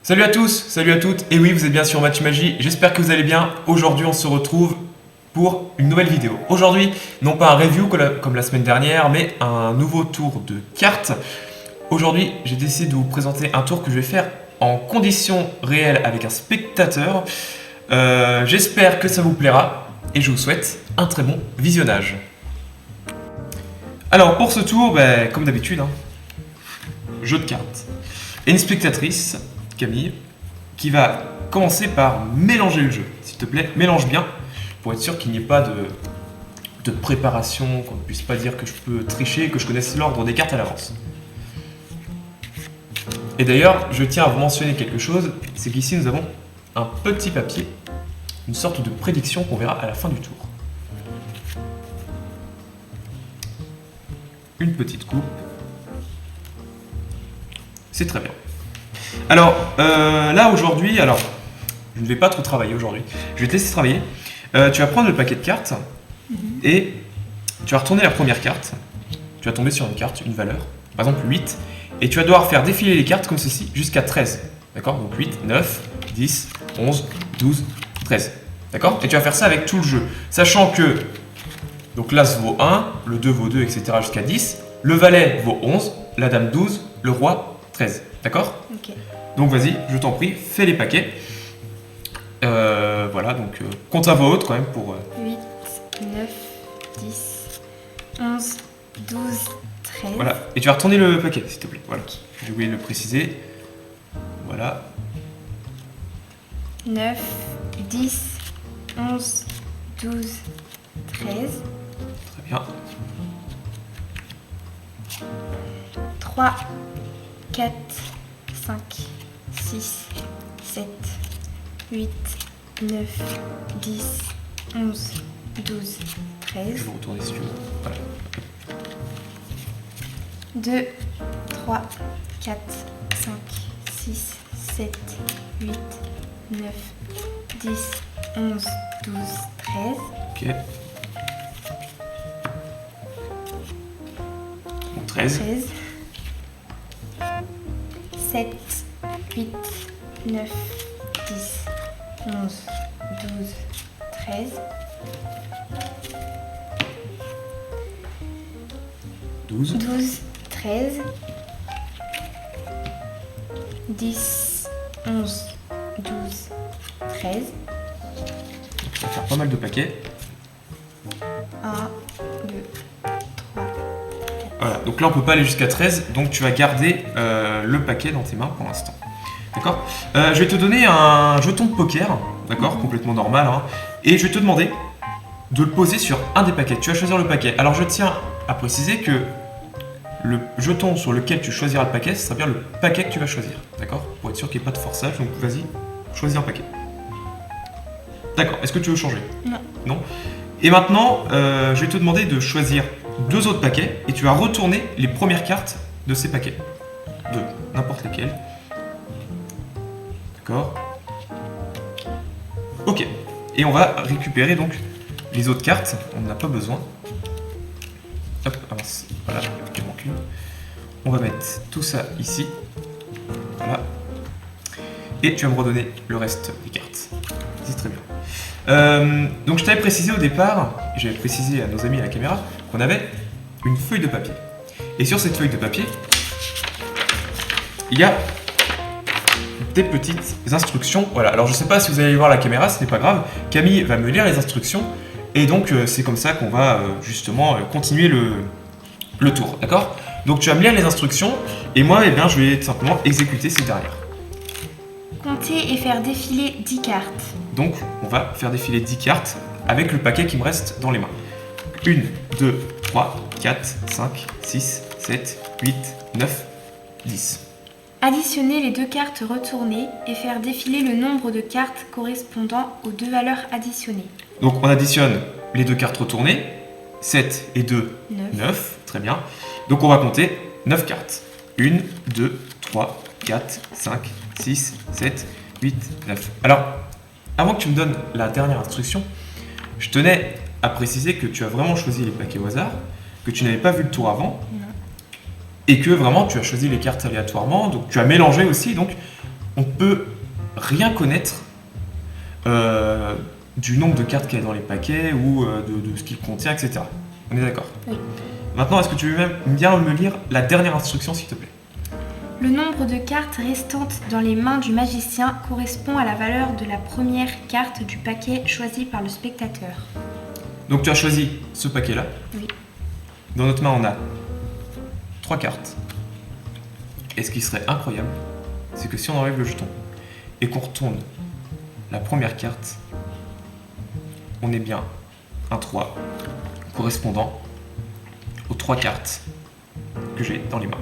Salut à tous, salut à toutes, et oui vous êtes bien sur Match Magie, j'espère que vous allez bien. Aujourd'hui on se retrouve pour une nouvelle vidéo. Aujourd'hui, non pas un review comme la semaine dernière, mais un nouveau tour de cartes. Aujourd'hui j'ai décidé de vous présenter un tour que je vais faire en conditions réelles avec un spectateur. J'espère que ça vous plaira, et je vous souhaite un très bon visionnage. Alors pour ce tour, comme d'habitude, jeu de cartes. Et une spectatrice, Camille, qui va commencer par mélanger le jeu. S'il te plaît, mélange bien, pour être sûr qu'il n'y ait pas de préparation, qu'on ne puisse pas dire que je peux tricher, que je connaisse l'ordre des cartes à l'avance. Et d'ailleurs, je tiens à vous mentionner quelque chose, c'est qu'ici nous avons un petit papier, une sorte de prédiction qu'on verra à la fin du tour. Une petite coupe. C'est très bien. Alors, là aujourd'hui, je ne vais pas trop travailler aujourd'hui. Je vais te laisser travailler. Tu vas prendre le paquet de cartes et tu vas retourner la première carte. Tu vas tomber sur une carte, une valeur, par exemple 8, et tu vas devoir faire défiler les cartes comme ceci jusqu'à 13. D'accord? Donc 8, 9, 10, 11, 12, 13. D'accord? Et tu vas faire ça avec tout le jeu. Sachant que donc l'As vaut 1, le 2 vaut 2, etc. jusqu'à 10. Le valet vaut 11, la dame 12, le roi 13. D'accord? Ok. Donc vas-y, je t'en prie, fais les paquets. Voilà, donc compte à voix haute quand même pour... 8, 9, 10, 11, 12, 13. Voilà, et tu vas retourner le paquet s'il te plaît. Voilà, j'ai oublié de le préciser. Voilà. 9, 10, 11, 12, 13. Très bien. 3, 4, 5, 6, 7, 8, 9, 10, 11, 12, Je 13. vais retourner si tu veux. Voilà. 2, 3, 4, 5, 6, 7, 8, 9, 10, 11, 12, 13. Ok. Donc 13. 13. 7, 8, 9, 10, 11, 12, 13. 12. 12, 13. 10, 11, 12, 13. Ça va faire pas mal de paquets. 1, 2, 3. Voilà, donc là on peut pas aller jusqu'à 13, donc tu vas garder le paquet dans tes mains pour l'instant. D'accord? Je vais te donner un jeton de poker, d'accord? Complètement normal, et je vais te demander de le poser sur un des paquets. Tu vas choisir le paquet. Alors je tiens à préciser que le jeton sur lequel tu choisiras le paquet, ce sera bien le paquet que tu vas choisir, d'accord? Pour être sûr qu'il n'y ait pas de forçage, donc vas-y, choisis un paquet. D'accord, est-ce que tu veux changer? Non. Non? Et maintenant, je vais te demander de choisir deux autres paquets et tu vas retourner les premières cartes de ces paquets. De n'importe lesquels. D'accord? Ok. Et on va récupérer donc les autres cartes. On n'en a pas besoin. Hop, avance. Voilà, il manque une. On va mettre tout ça ici. Voilà. Et tu vas me redonner le reste des cartes. C'est très bien. Donc je t'avais précisé au départ, et j'avais précisé à nos amis à la caméra, qu'on avait une feuille de papier. Et sur cette feuille de papier, il y a des petites instructions. Voilà, alors je sais pas si vous allez voir la caméra, ce n'est pas grave. Camille va me lire les instructions, et donc c'est comme ça qu'on va justement continuer le tour, d'accord? Donc tu vas me lire les instructions, et moi, je vais tout simplement exécuter ces dernières. Compter et faire défiler 10 cartes. Donc, on va faire défiler 10 cartes avec le paquet qui me reste dans les mains. 1, 2, 3, 4, 5, 6, 7, 8, 9, 10. Additionner les deux cartes retournées et faire défiler le nombre de cartes correspondant aux deux valeurs additionnées. Donc, on additionne les deux cartes retournées. 7 et 2, 9. 9. Très bien. Donc, on va compter 9 cartes. 1, 2, 3, 4, 5, 6, 7, 8, 9. Alors, avant que tu me donnes la dernière instruction, je tenais à préciser que tu as vraiment choisi les paquets au hasard, que tu n'avais pas vu le tour avant, Non. et que vraiment tu as choisi les cartes aléatoirement, donc tu as mélangé aussi, donc on peut rien connaître du nombre de cartes qu'il y a dans les paquets ou de ce qu'il contient, etc. On est d'accord? Oui. Maintenant, est-ce que tu veux même bien me lire la dernière instruction, s'il te plaît? Le nombre de cartes restantes dans les mains du magicien correspond à la valeur de la première carte du paquet choisi par le spectateur. Donc tu as choisi ce paquet-là. Oui. Dans notre main, on a 3 cartes. Et ce qui serait incroyable, c'est que si on enlève le jeton et qu'on retourne la première carte, on est bien un 3 correspondant aux 3 cartes que j'ai dans les mains.